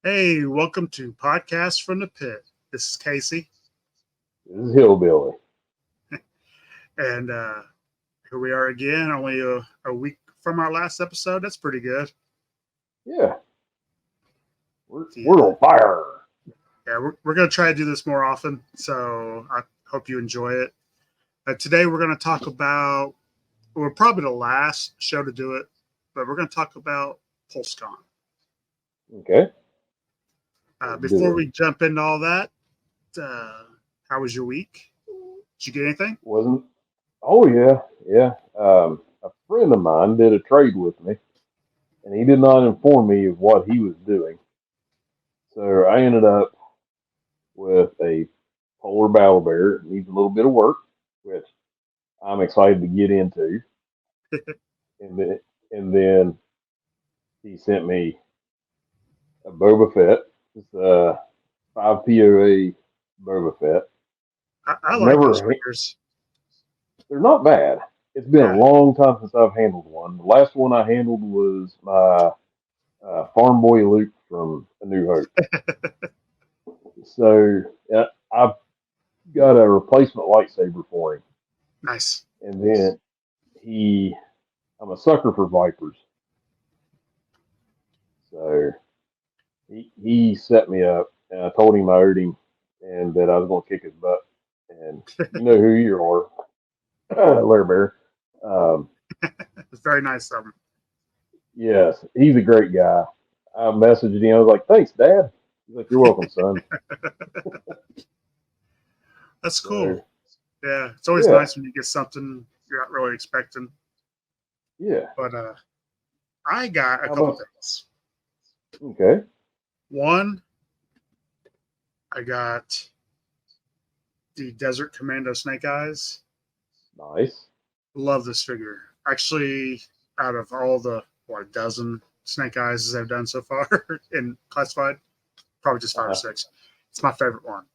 Hey, welcome to Podcast from the Pit. This is Casey, This is Hillbilly. and here we are again, only a week from our last episode. That's pretty good. Yeah, we're Yeah, on fire. we're going to try to do this more often, so I hope you enjoy it. Today, we're going to talk about, we're probably the last show to do it, but we're going to talk about PulseCon. Okay, let's do Before it. we jump into all that, uh, how was your week? Did you get anything? Wasn't? Oh yeah. A friend of mine did a trade with me, and he did not inform me of what he was doing. So I ended up with a polar battle bear. It needs a little bit of work, which I'm excited to get into. And then he sent me a Boba Fett. It's a 5 POA Boba I, Fett. I I've like those never figures. They're not bad. It's been a Yeah. long time since I've handled one. The last one I handled was my Farm Boy Luke from A New Hope. So I've got a replacement lightsaber for him, Nice. and then I'm a sucker for Vipers, so he set me up, and I told him I owed him, and that I was going to kick his butt. And you know who you are, Larry Bear. Um, It's very nice of them. yes, he's a great guy. I messaged him. I was like, "Thanks, Dad." He's like, "You're welcome, son." That's cool. So Yeah, it's always yeah, nice when you get something you're not really expecting. yeah. But I got a How couple about things. okay? One, I got the Desert Commando Snake Eyes. Nice. Love this figure. Actually, out of all the a dozen Snake Eyes I've done so far in classified, probably just five or Uh, six. It's my favorite one.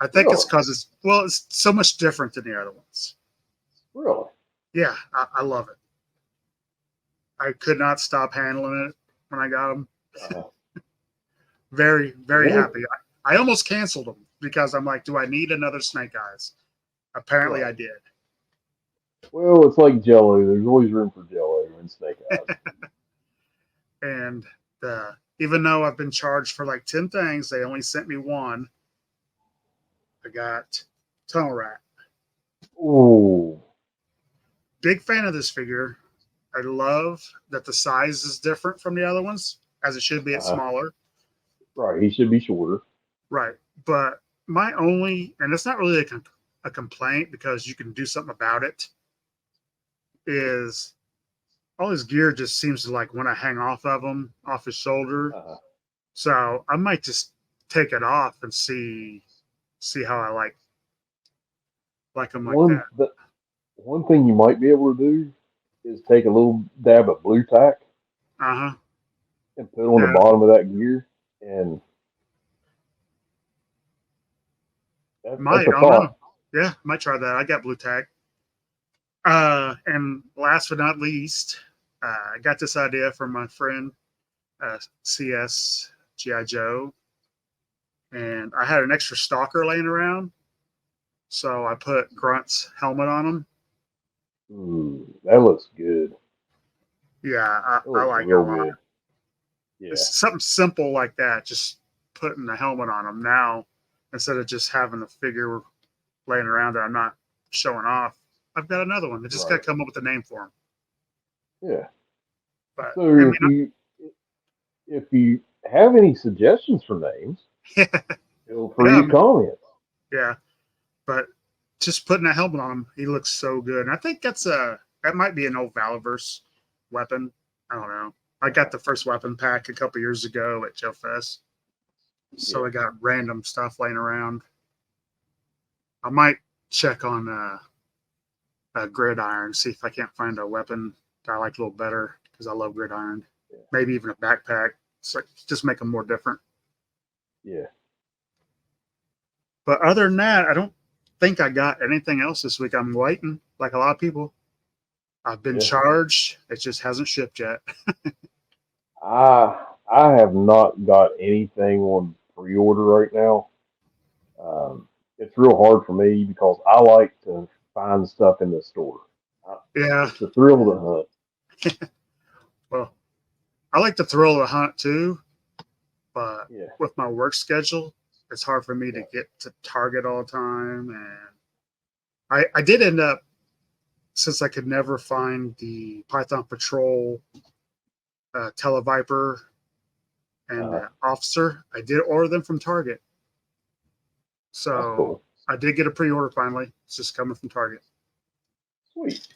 I think it's really, because it's so much different than the other ones. really. Yeah, I love it. I could not stop handling it when I got them. Uh, Very, the very only happy. I almost canceled them because I'm like, do I need another Snake Eyes? Apparently, I right. did. Well, it's like Jello. There's always room for Jello in Snake Eyes. And even though I've been charged for like 10 things, they only sent me one. I got Tunnel Rat. Ooh, Big fan of this figure. I love that the size is different from the other ones, as it should be. It's uh, smaller. right. He should be shorter. Right. But my only, and it's not really a complaint because you can do something about it, is all his gear just seems to like want to hang off of him, off his shoulder. Uh, So I might just take it off and see how I like him like one that. the one thing you might be able to do is take a little dab of blue tack Uh huh. and put on the Yeah. bottom of that gear, and that's Might. a I don't know. thought. Yeah, might try that. I got blue tag. And last but not least, I got this idea from my friend CS GI Joe, and I had an extra stalker laying around, so I put Grunt's helmet on him. That looks good. Yeah, That I looks like it a real lot. good. Yeah. It's something simple like that, just putting the helmet on him now instead of just having a figure laying around that I'm not showing off. I've got another one. I just got to Right. come up with a name for him. Yeah. But So I mean, if you have any suggestions for names, feel free yeah, to comment. yeah. But just putting a helmet on him, he looks so good. And I think that might be an old Valiverse weapon. I don't know. I got the first weapon pack a couple years ago at Joe Fest, so Yeah. I got random stuff laying around. I might check on a gridiron, see if I can't find a weapon that I like a little better because I love gridiron. Yeah. Maybe even a backpack. So just make them more different. Yeah. But other than that, I don't think I got anything else this week. I'm waiting, like a lot of people. I've been Yeah. charged. It just hasn't shipped yet. I I have not got anything on pre-order right now. It's real hard for me because I like to find stuff in the store. I, Yeah. it's the thrill of the hunt. Well, I like the thrill of the hunt too, but Yeah, with my work schedule, it's hard for me to yeah. get to Target all the time. And I did end up, since I could never find the Python Patrol Televiper and Uh, Officer, I did order them from Target. that's So cool. I did get a pre-order finally. It's just coming from Target, Sweet.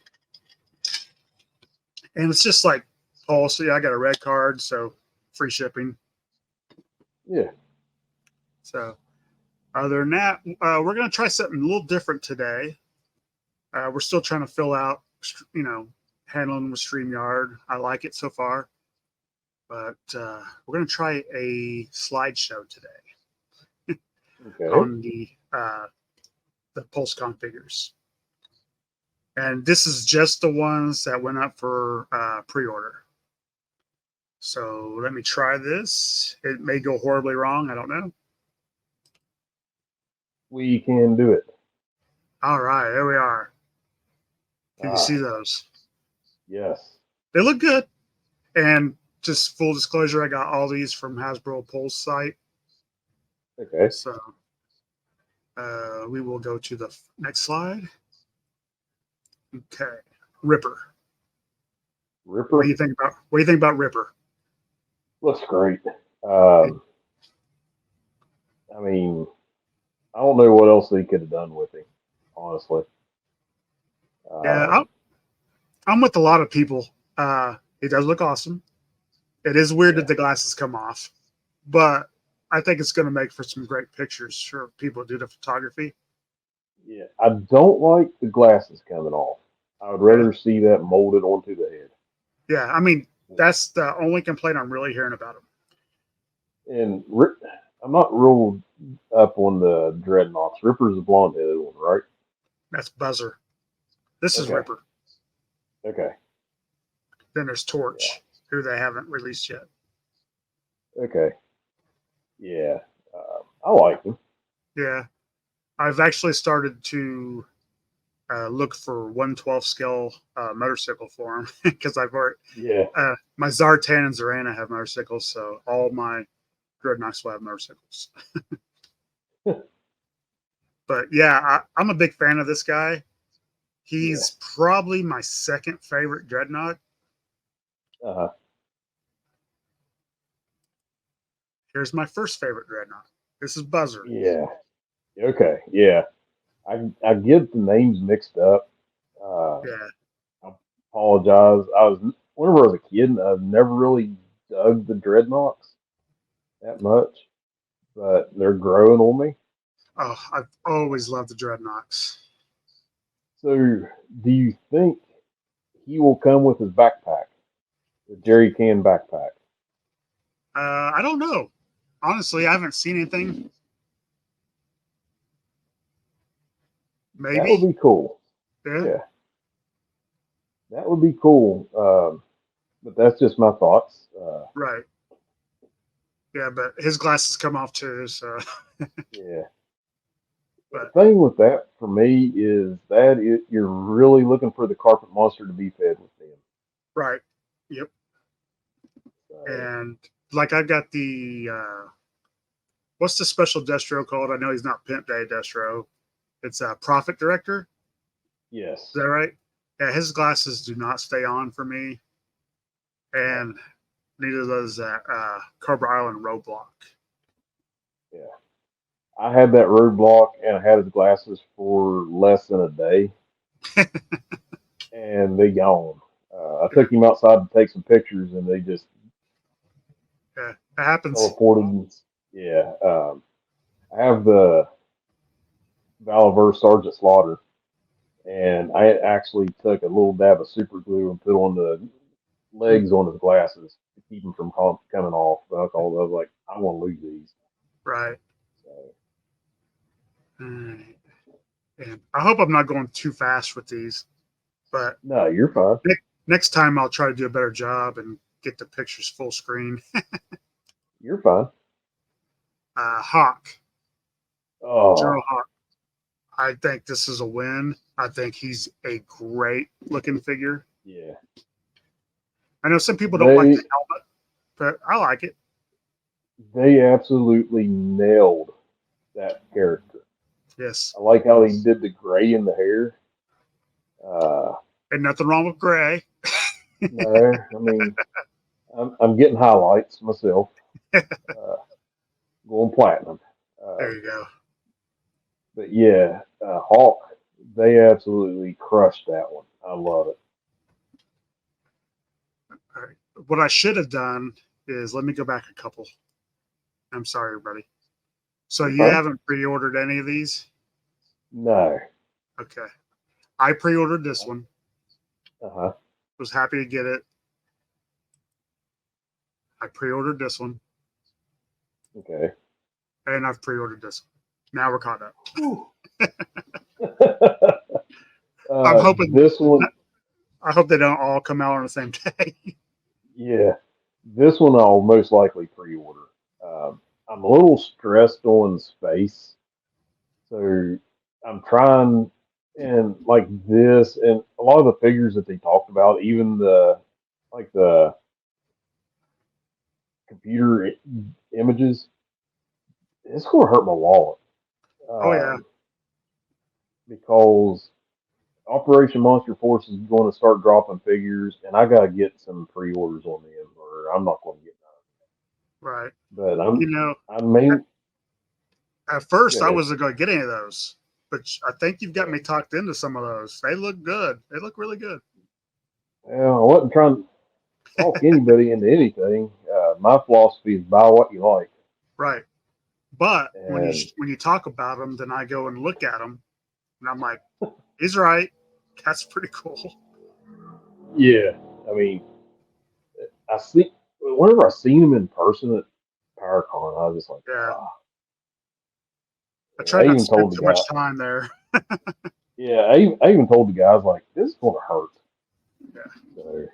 and it's just like, oh, see, I got a red card, so free shipping. Yeah. So other than that, we're gonna try something a little different today. We're still trying to fill out, handling with StreamYard. I like it so far, but we're gonna try a slideshow today Okay. on the Pulse configures. And this is just the ones that went up for pre-order. So let me try this. It may go horribly wrong. I don't know. We can do it. All right, there we are. Can you Ah, see those? yes. They look good. And just full disclosure, I got all these from Hasbro Pulse site. Okay. So we will go to the next slide. Okay, Ripper. Ripper What do you think about Ripper? looks great. Um, I mean, I don't know what else they could have done with him, honestly. Yeah, Um, I'm with a lot of people. It does look awesome. It is weird that yeah, the glasses come off, but I think it's going to make for some great pictures for people who do the photography. yeah. I don't like the glasses coming off. I would Yeah, rather see that molded onto the head. yeah. I mean, that's the only complaint I'm really hearing about them. And I'm not real up on the dreadnoughts. Ripper's the blonde headed one, right? That's Buzzer. This is Okay. Ripper. Okay. Then there's Yeah. Torch, who they haven't released yet. Okay. Yeah. I like him. Yeah, I've actually started to look for 1/12 scale motorcycle for him because I've already Yeah. my Zartan and Zarana have motorcycles, so all my Dreadnoughts will have motorcycles. But yeah, I'm a big fan of this guy. Yeah. He's probably my second favorite Dreadnought. Uh-huh. Here's my first favorite Dreadnought. This is Buzzer. Yeah. Okay. Yeah. I get the names mixed up. Yeah, I apologize. Whenever I was a kid, I've never really dug the dreadnoughts that much, but they're growing on me. oh, I've always loved the Dreadnoughts. So, do you think he will come with his backpack, the jerry can backpack? I don't know. Honestly, I haven't seen anything. That would Maybe. be cool. Yeah. Yeah, that would be cool. But that's just my thoughts. Right. Yeah, but his glasses come off too. So, Yeah. The but thing with that for me is that you're really looking for the carpet monster to be fed with them. right. Yep. So, And like I've got the what's the special destro called? I know he's not Pimp Day destro. It's a Profit Director. Is yes. that right? Yeah, his glasses do not stay on for me, No. and neither does that Cobra Island Roadblock. Yeah. I had that roadblock and I had his glasses for less than a day, and they gone. I Yeah, took him outside to take some pictures, and they just yeah, it happens. teleported. Yeah, I have the Valiver Sergeant Slaughter, and I actually took a little dab of super glue and put on the legs on his glasses to keep them from coming off. But I was like, I want to lose these. Right. So, Mm. And I hope I'm not going too fast with these, but no, you're fine. next time I'll try to do a better job and get the pictures full screen. You're fine. Hawk, Oh, General Hawk. I think this is a win. I think he's a great looking figure. yeah. I know some people don't like the They helmet, but I like it. they absolutely nailed that character. Yes. I like how he did the gray in the hair. Uh, And nothing wrong with gray. no, I mean, I'm getting highlights myself, uh, going platinum. There Um, you go. but yeah, Hawk, they absolutely crushed that one. I love it. All right. What I should have done is let me go back a couple. I'm sorry, everybody. So You're you fine. haven't pre-ordered any of these? No. Okay. I pre-ordered this one. Uh huh. Was happy to get it. I pre-ordered this one, Okay. and I've pre-ordered this one. Now we're caught up. I'm hoping. This one, I hope they don't all come out on the same day. yeah, this one I'll most likely pre-order. I'm a little stressed on space, so I'm trying, and like this, and a lot of the figures that they talked about, even the computer images, it's going to hurt my wallet, Oh yeah, um, because Operation Monster Force is going to start dropping figures, and I got to get some pre-orders on them, or I'm not going to get right. none. But You know, I mean, at go first I ahead. wasn't going to get any of those, but I think you've got me talked into some of those. They look good. They look really good. Well, I wasn't trying to talk anybody into anything. My philosophy is buy what you like, Right. But and when you talk about them, then I go and look at them, and I'm like, he's right. That's pretty cool. yeah, I mean, I see whenever I seen them in person at PowerCon, I was just like, Yeah. ah. I And try I not to even spend told the too guy, much time there. yeah, I even told the guys like, this is gonna hurt. Yeah. So,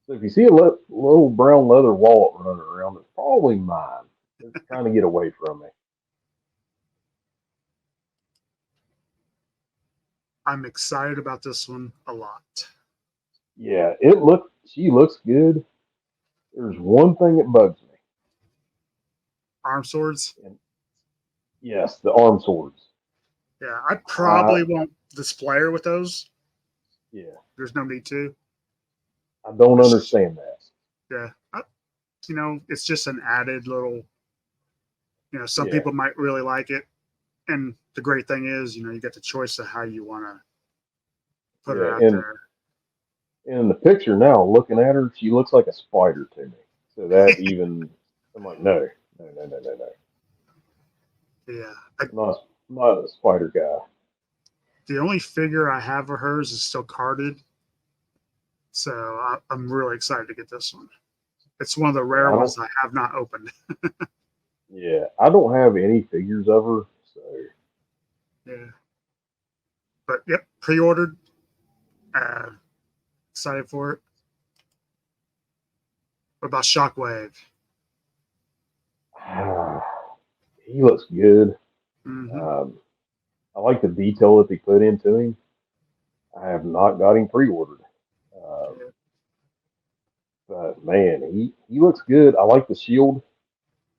so if you see a little brown leather wallet running around, it's probably mine. It's trying to get away from me. I'm excited about this one a lot. Yeah, she looks good. There's one thing that bugs me, Arm swords. and yes, the arm swords. Yeah, I I probably won't display her with those. yeah, There's no need to. I don't It's, understand that. yeah, it's just an added little. Some Yeah, people might really like it, and the great thing is, you get the choice of how you want to put it yeah, out there. and in the picture now, looking at her, she looks like a spider to me. So that even I'm like, no, no, no, no, no, no. Yeah, I'm not a spider guy. the only figure I have of hers is still carded, so I'm really excited to get this one. It's one of the Yeah, rare I don't. ones I have not opened. Yeah, I don't have any figures of her. So Yeah, but yep, pre-ordered. Uh, Excited for it. What about Shockwave? he looks good. Hmm. Um, I like the detail that they put into him. I have not got him pre-ordered. Um, but man, he looks good. I like the shield.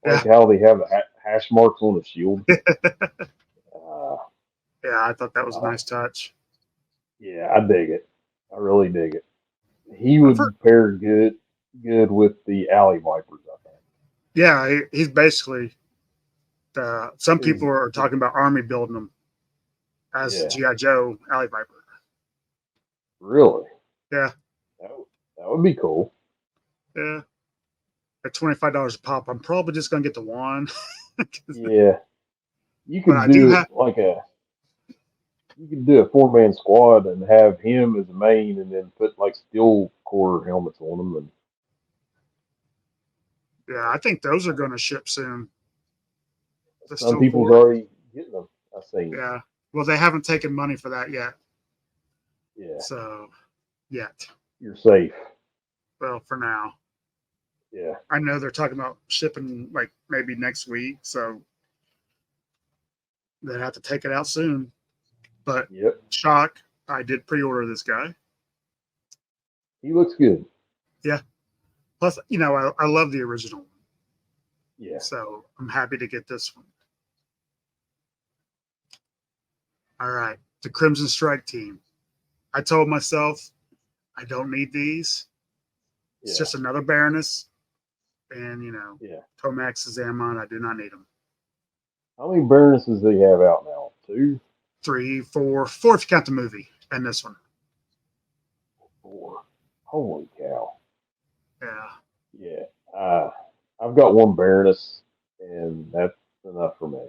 I like Yeah, how they have the hash marks on the shield. Uh, yeah, I thought that was a I, nice touch. yeah, I dig it. I really dig it. He I've heard, would pair good with the alley vipers. I yeah, he's basically. Some think people are talking about Army building him as yeah, GI Joe Alley Viper. really. Yeah, That would be cool. yeah. At $25 a pop, I'm probably just gonna get the one. Yeah, you But could I do do have. like a you could do a 4-man squad and have him as the main, and then put like steel core helmets on them. And Yeah, I think those are gonna ship soon. The some steel people's core. already getting them. I seen. Yeah. Well, they haven't taken money for that yet. Yeah, So yet. you're safe. Well, for now. Yeah. I know they're talking about shipping like maybe next week, so they have to take it out soon. But Yep. shock, I did pre-order this guy. He looks good. Yeah. Plus, I love the original one, Yeah. so I'm happy to get this one. All right, the Crimson Strike team. I told myself I don't need these. It's Yeah. just another Baroness, and Yeah. Tomax and Zamon. I do not need them. How many Baronesses do you have out now? Two? 3, 4, 4 if you count the movie, and this one. Four. Holy cow. Yeah. Yeah. Uh, I've got one Baroness, and that's enough for me.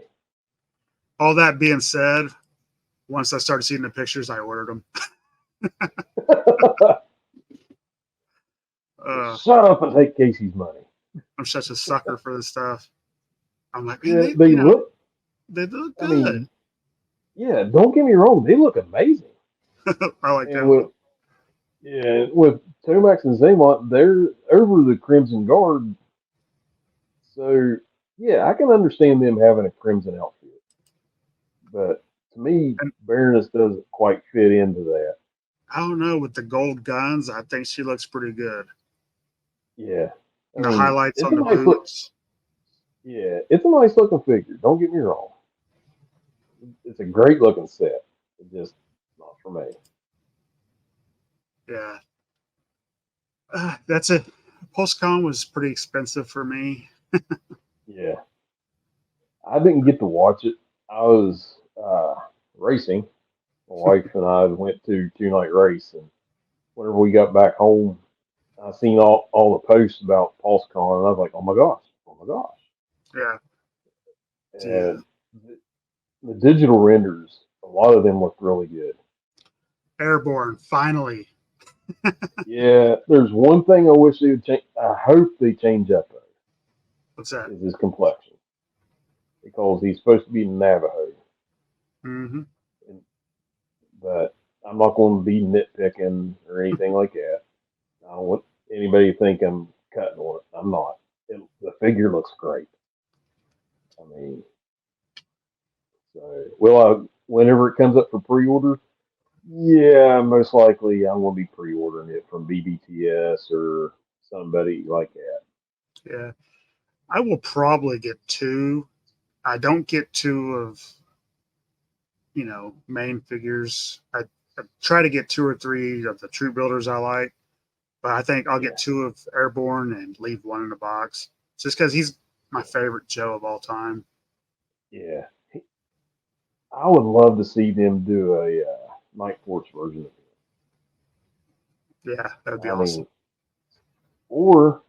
All that being said, once I started seeing the pictures, I ordered them. Shut up and take Casey's money. I'm such a sucker for this stuff. I'm like, man, Yeah, they look, they look I good. mean, yeah, don't get me wrong, they look amazing. I like And that one. with Tomax and Zaymont, they're over the Crimson Guard. So, yeah, I can understand them having a Crimson outfit. But to me, And Baroness doesn't quite fit into that. I don't know, with the gold guns, I think she looks pretty good. Yeah. I And the mean, highlights it's on a the nice look. boots. Yeah, it's a nice looking figure. Don't get me wrong. It's a great looking set. It's just not for me. Yeah. That's it. PulseCon was pretty expensive for me. Yeah. I didn't get to watch it. I was racing. My wife and I went to 2 night race, and whenever we got back home, I seen all the posts about PulseCon, and I was like, oh my gosh. Yeah. Yeah. And the digital renders, a lot of them look really good. Airborne, finally. Yeah, there's one thing I wish they would change. I hope they change up though, What's that? is his complexion because he's supposed to be Navajo, Mm-hmm. and, but I'm not going to be nitpicking or anything like that. I don't want anybody to think I'm cutting on it. I'm not. The figure looks great. I mean, so whenever it comes up for pre-order, yeah, most likely I'm going to be pre-ordering it from BBTS or somebody like that. Yeah. I will probably get two. I don't get two of, main figures. I try to get two or three of the troop builders I like, but I think I'll get Yeah, two of Airborne and leave one in the box just because he's my favorite Joe of all time. yeah. I would love to see them do a Night Force version of Yeah, that'd it. be I awesome. mean, or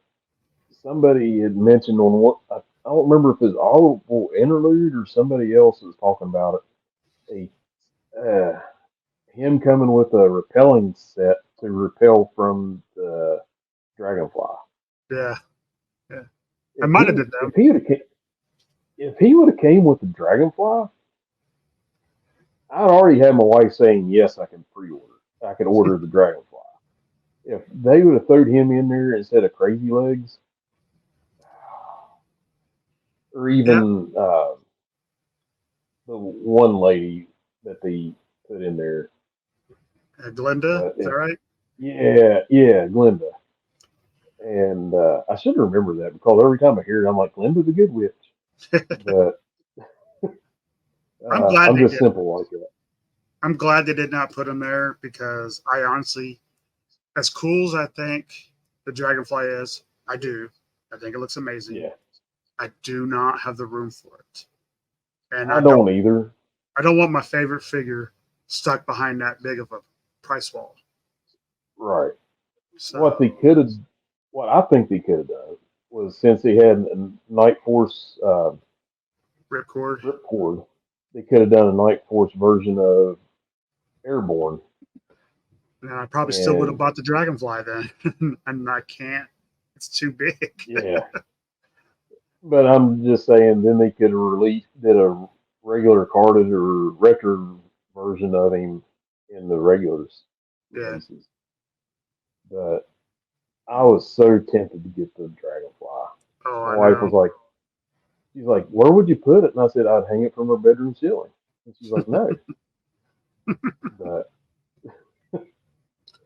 somebody had mentioned on what I don't remember if it's Audible Interlude or somebody else was talking about it. Him coming with a repelling set to repel from the dragonfly. Yeah, yeah. I If might have he did that. if he would have if he would have came with the dragonfly, I'd already had my wife saying yes, I can pre-order. I could order the dragonfly. If they would have thrown him in there instead of Crazy Legs, or Yeah, even the one lady that they put in there, Glinda, but is that if right? yeah, Glinda. And I should remember that because every time I hear it, I'm like, Glinda the Good Witch. But I'm glad I'm they just did. simple like that. I'm glad they did not put him there because I honestly, as cool as I think the Dragonfly is, I do. I think it looks amazing. Yeah, I do not have the room for it, and I don't either. I don't want my favorite figure stuck behind that big of a price wall. Right. What they So could have, what I think they could have done was since they had a Night Force ripcord. ripcord, they could have done a Night Force version of Airborne. And I probably still would have And bought the Dragonfly then, and I can't. It's too big. yeah, but I'm just saying, then they could have did a regular carded or retro version of him in the regulars Yeah, releases. But I was so tempted to get the dragonfly. Oh, My I wife was know. like, she's like, where would you put it? And I said, I'd hang it from her bedroom ceiling. And she's like, no. But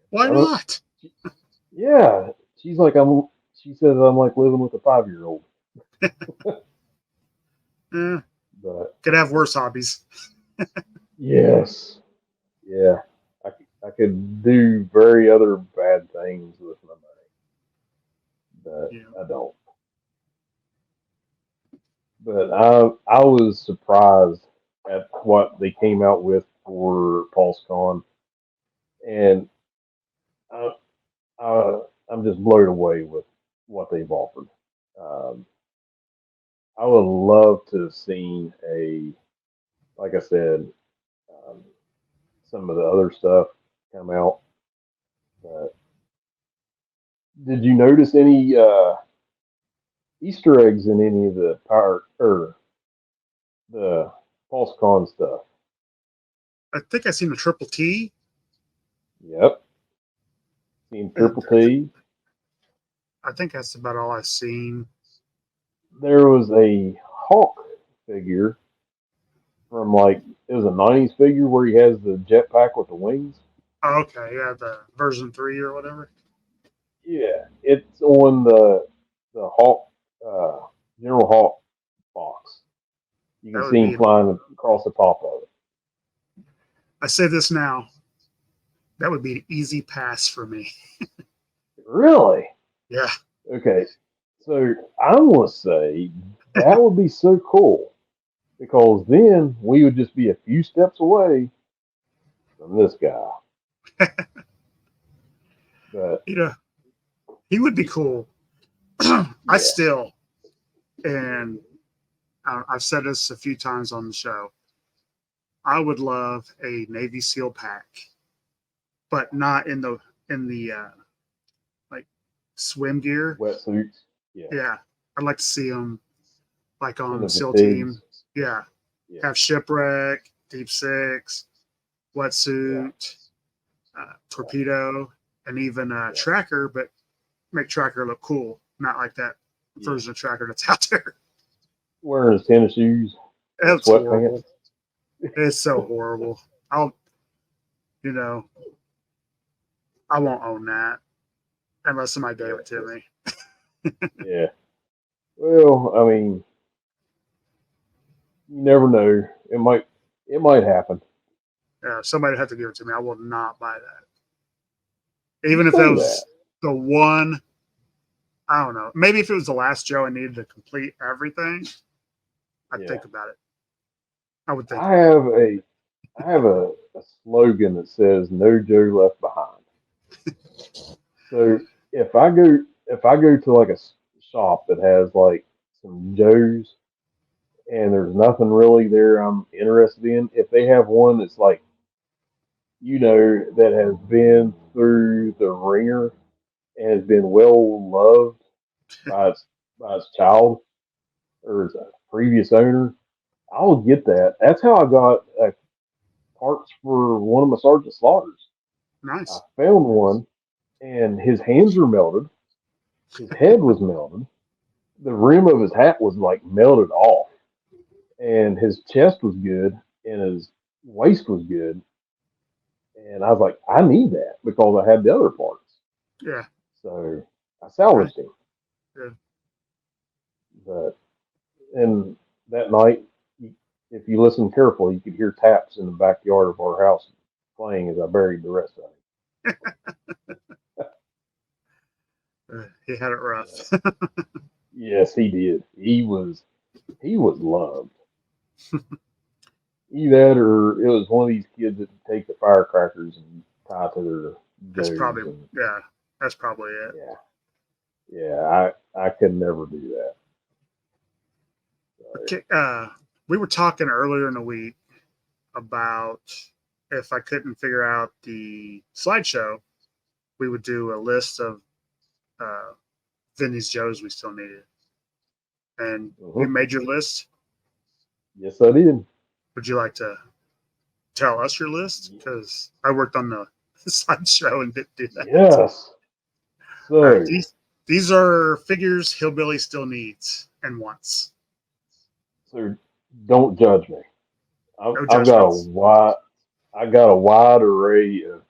Why I don't, not? yeah. She's like, she says I'm like living with a 5-year-old. Eh, But could have worse hobbies. yes, yeah. I could do very other bad things with my money, but Yeah. I don't. But I was surprised at what they came out with for PulseCon, and I, I'm just blown away with what they've offered. Um, I would love to have seen like I said, um, some of the other stuff come out. But did you notice any Easter eggs in any of the power or the PulseCon stuff? I think I seen a triple T, Yep, seen and Triple T. I think that's about all I've seen. There was a Hulk figure from like it was a '90s figure where he has the jetpack with the wings. Oh, okay, yeah, the version 3 or whatever. Yeah, it's on the Hulk uh, General Hulk box. You That can would see him be. flying across the top of it. I say this now. That would be an easy pass for me. Really? Yeah, Okay. So I'm gonna say that would be so cool because then we would just be a few steps away from this guy. But you know, he would be cool. I yeah, still, and I've said this a few times on the show. I would love a Navy SEAL pack, but not in the like swim gear. wetsuits. Yeah, Yeah, I'd like to see them like in on the SEAL team. fatigues. Yeah, Yeah, have shipwreck, deep six, yeah, wetsuit, torpedo, and even yeah. tracker, but make tracker look cool, not like that Yeah. version of tracker that's out there. Wearing his tennis shoes and That's sweatpants. horrible. It's so horrible. I'll, you know, I won't own that unless somebody gave it to Yeah, me. yeah. Well, I mean, you never know. It might happen. Somebody would have to give it to me. I will not buy that, You even if it say that. was the one. I don't know. Maybe if it was the last Joe I needed to complete everything, I'd Yeah. think about it. I would think I about it. have a I have a slogan that says "No Joe Left Behind." So if I go to like a shop that has like some Joes and there's nothing really there I'm interested in, if they have one that's like that has been through the ringer and has been well loved by its child or its previous owner, I'll get that. That's how I got parts for one of my Sergeant Slaughters. I Nice. found one, and his hands were melted. His head was melted. The rim of his hat was like melted off, and his chest was good, and his waist was good. And I was like, I need that because I had the other parts. Yeah. So I Nice. salvaged him. Yeah. But and that night, if you listen carefully, you could hear taps in the backyard of our house playing as I buried the rest of He had it him. rough. Yes, he did. He was loved. Either that or it was one of these kids that take the firecrackers and tie to their That's Joes probably and yeah. That's probably it. yeah. Yeah, I could never do that. So Okay. We were talking earlier in the week about if I couldn't figure out the slideshow, we would do a list of uh, Vinny's Joes we still needed. And you mhm. made your list. Yes I did. Would you like to tell us your list? Because I worked on the slideshow and didn't do that. Yes. All right, So these are figures Hillbilly still needs and wants. so don't judge me. No I've got a judgments. wide array of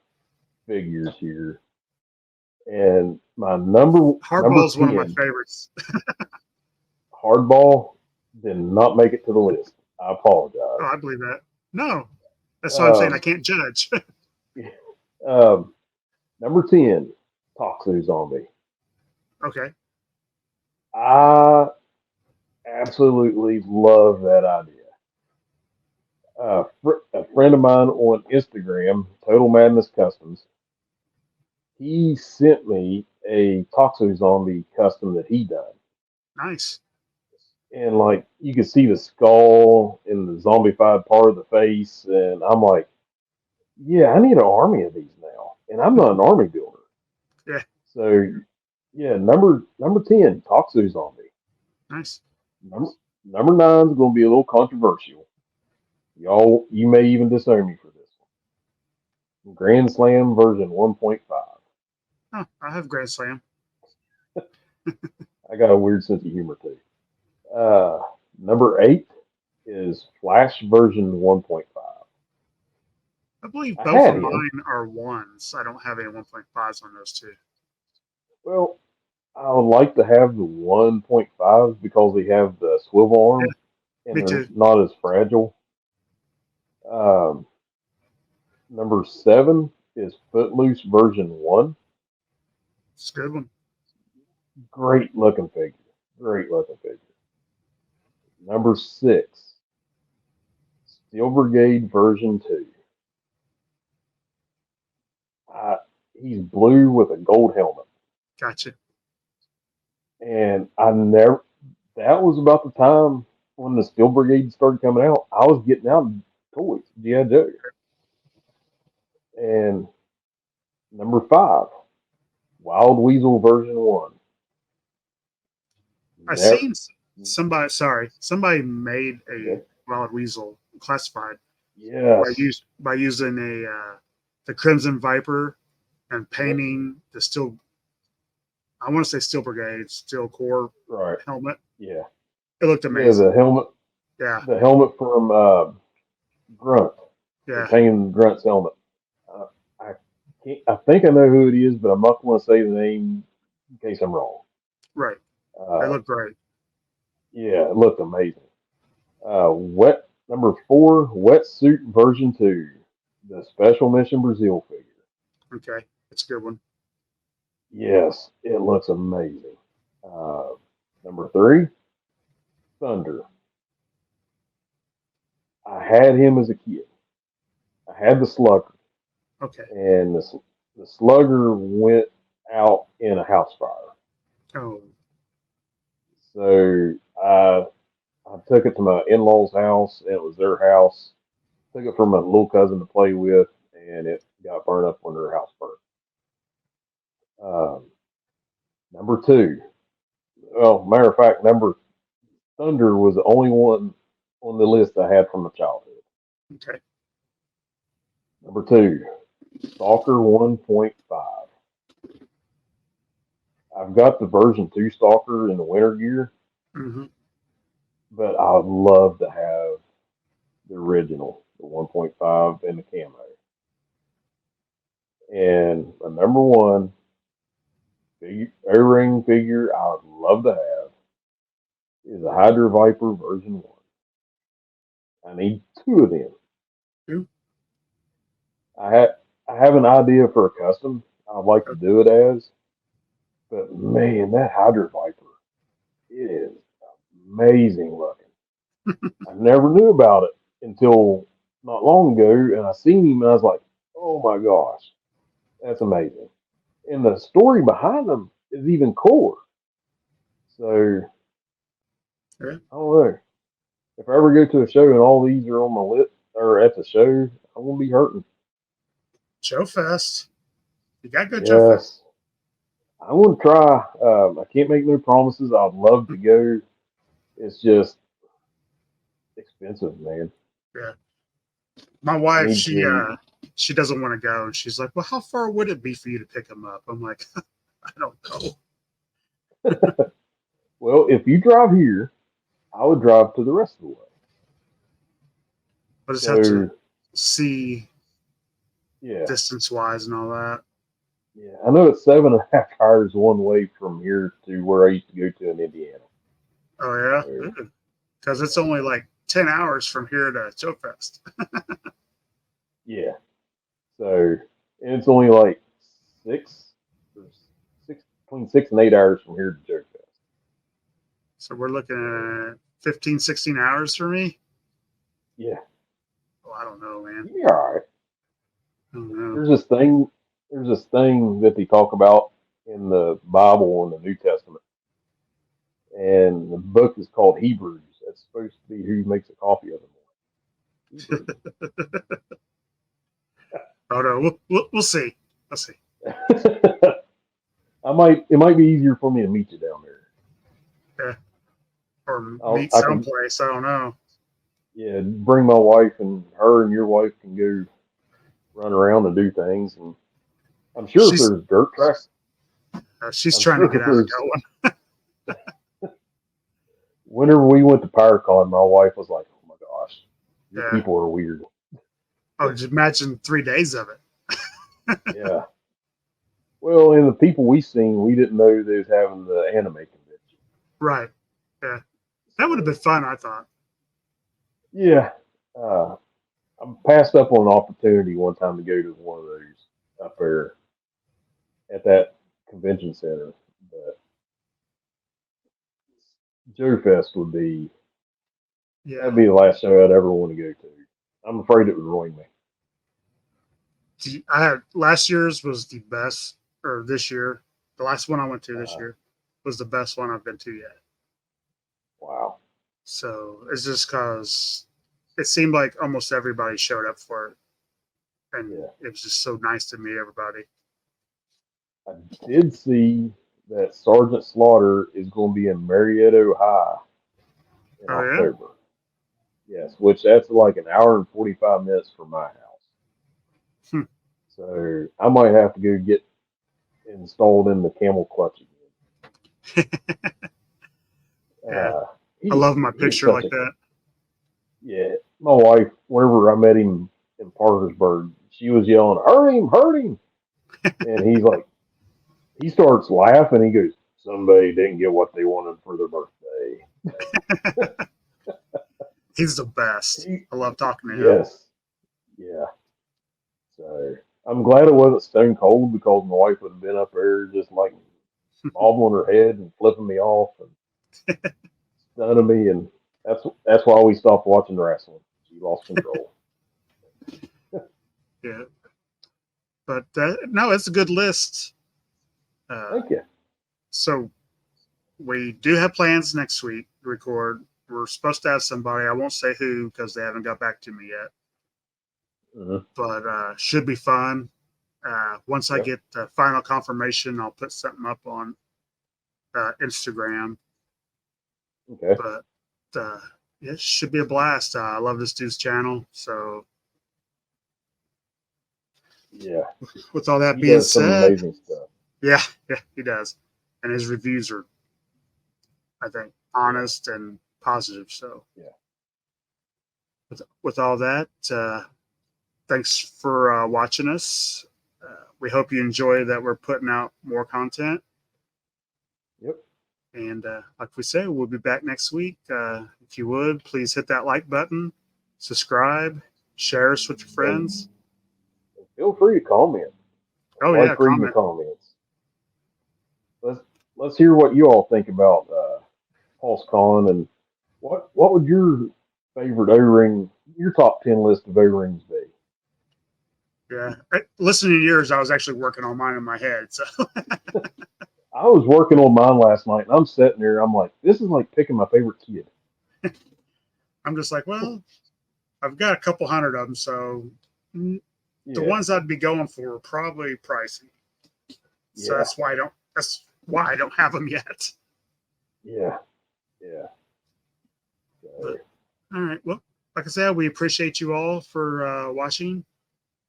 figures here, and my number Hardball is one of my 10 favorites. hardball did not make it to the list. I Oh, apologize. I believe that. No, that's why I'm saying I Um, can't judge. um, number 10, Toxu Zombie. Okay, I absolutely love that idea. A friend of mine on Instagram, Total Madness Customs, he sent me a Toxu Zombie custom that he done. nice. And like you could see the skull and the zombified part of the face, and I'm like, yeah, I need an army of these now, and I'm not an army builder. Yeah, So yeah, number 10, Toxu Zombie. nice. Number number 9 is going to be a little controversial. Y'all, you may even disown me for this one. Grand Slam version 1.5. Oh, I have Grand Slam. I got a weird sense of humor too. Uh, Number 8 is Flash version 1.5. I believe I both of had him. mine are ones. I don't have any 1.5s on those two. Well, I would like to have the 1.5s because they have the swivel Yeah, arm and me they're too. not as fragile. Um, Number 7 is Footloose version 1. It's a good one. Great looking figure. Great looking figure. Number 6, Steel Brigade version 2. Uh, he's blue with a gold helmet. Gotcha. And I never, that was about the time when the Steel Brigade started coming out. I was getting out toys, G.I. Joe. And number 5, Wild Weasel version 1. I Never, seen somebody. Sorry, somebody made a okay. Wild Weasel classified Yes, by using a the Crimson Viper and yep, painting the steel. I want to say Steel Brigade Steel Core right, helmet. yeah, It looked yeah. amazing. Yeah, The helmet from Grunt, from yeah, painting Grunt's helmet. Uh, I can't, I think I know who it is, but I'm not going to say the name in case I'm wrong. right. They Uh, look great. yeah, it looked amazing. Wet Number 4, Wetsuit version 2, the Special Mission Brazil figure. Okay, it's a good one. Yes, it looks amazing. Uh, Number 3, Thunder. I had him as a kid. I had the Slugger, Okay. and the Slugger went out in a house fire. Oh, So I took it to my in-laws' house. And it was their house. Took it for my little cousin to play with, and it got burned up when their house burned. Um, Number 2. Well, matter of fact, number Thunder was the only one on the list I had from my childhood. okay. Number 2, Stalker 1.5. I've got the version 2 Stalker in the winter gear, Hmm. but I would love to have the original, the 1.5 and the camo. And my number 1 O-ring figure I would love to have is a Hydra Viper version 1. I need 2 of them. Two. I have I have an idea for a custom I'd like to do it as, but man, that Hydra Viper, it is amazing looking. I never knew about it until not long ago, and I seen him and I was like, oh my gosh, that's amazing. And the story behind them is even cooler. So Yeah. I don't know. If I ever go to a show and all these are on my list or at the show, I'm gonna be hurting. Joe Fest. You got good Joe Fest. Yes, I want to try. I can't make no promises. I'd love to go. It's just expensive, man. Yeah. My I wife, need to. she doesn't want to go, and she's like, "Well, how far would it be for you to pick him up?" I'm like, I don't know. Well, if you drive here, I would drive to the rest of the way. I just have to So see yeah, distance wise and all that. yeah. I know it's 7.5 hours one way from here to where I used to go to in Indiana. Oh So, yeah, because it's only like 10 hours from here to Joe Fest. yeah. So and it's only like six or six between 6 and 8 hours from here to Joe Fest. So we're So looking at 15, 16 hours for me. yeah, Oh, I don't know, man. you'll be all right. I don't know. There's this thing. There's this thing that they talk about in the Bible and the New Testament, and the book is called Hebrews. That's supposed to be who makes a coffee of the morning. Oh no, we'll see. We'll see. Hebrews. It might be easier for me to meet you down there. Yeah, or I'll, meet I can, someplace. I don't know. yeah, bring my wife, and her and your wife can go run around and do things. And I'm sure if She's there's dirt tracks, she's I'm trying to sure get if out of there's, going. whenever we went to PowerCon, my wife was like, oh my gosh, your Yeah. people are weird. Oh, just imagine 3 days of it. Yeah. Well, and the people we seen, we didn't know they was having the anime convention. Right. Yeah. That would have been So, fun, I thought. yeah. Uh, I passed up on an opportunity one time to go to one of those up there at that convention center. But Joe Fest Yeah. that'd be the last show I'd ever want to go to. I'm afraid it would ruin me. I had last year's was the best, or this year, the last one I went to this Uh, year was the best one I've been to yet. wow. So it's just because it seemed like almost everybody showed up for it, and Yeah. it was just so nice to meet everybody. I did see that Sergeant Slaughter is going to be in Marietta, Ohio in Oh yeah. October. Yes, which that's like an hour and 45 minutes from my house. Hmm. So I might have to go get installed in the camel clutch again. Yeah. I He love my he is picture such like a that. yeah. My wife, whenever I met him in Parkersburg, she was yelling, hurt him," and he's like, he starts laughing. He goes, "Somebody didn't get what they wanted for their birthday." He's the best. He, I love talking to him. yes, yeah. So I'm glad it wasn't Stone Cold because my wife would have been up there just like bobbling her head and flipping me off and stunning me, and that's why we stopped watching wrestling. She lost control. Yeah. But no, it's a good list. Uh, Thank you. so we do have plans next week to record. We're supposed to have somebody. I won't say who because they haven't got back to me yet. Mm-hmm. But should be fun. Once I Yep. get the final confirmation, I'll put something up on Instagram. Okay. But it should be a blast. I love this dude's channel. So Yeah. with all that He being does some said, amazing stuff. yeah, he does, and his reviews are, I think, Yeah. honest and positive. So Yeah. with all that, thanks for watching us. We hope you enjoy that we're putting out more content. Yep. And like we say, we'll be back next week. If you would, please hit that like button, subscribe, share us with your And friends. feel free to comment. I Oh, yeah, like reading the comment. comments. Let's let's hear what you all think about Pulse Con and what would your favorite O-ring, your top 10 list of O-rings be? Yeah. Listening to yours, I was actually working on mine in my head. So I was working on mine last night, and I'm sitting there. I'm like, this is like picking my favorite kid. I'm just like, well, I've got a couple hundred of them. So the Yeah, ones I'd be going for are probably pricey. So yeah, that's why I don't have them yet. yeah, yeah. So, But all right. Well, like I said, we appreciate you all for watching,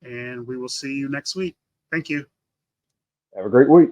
and we will see you next week. Thank you. have a great week.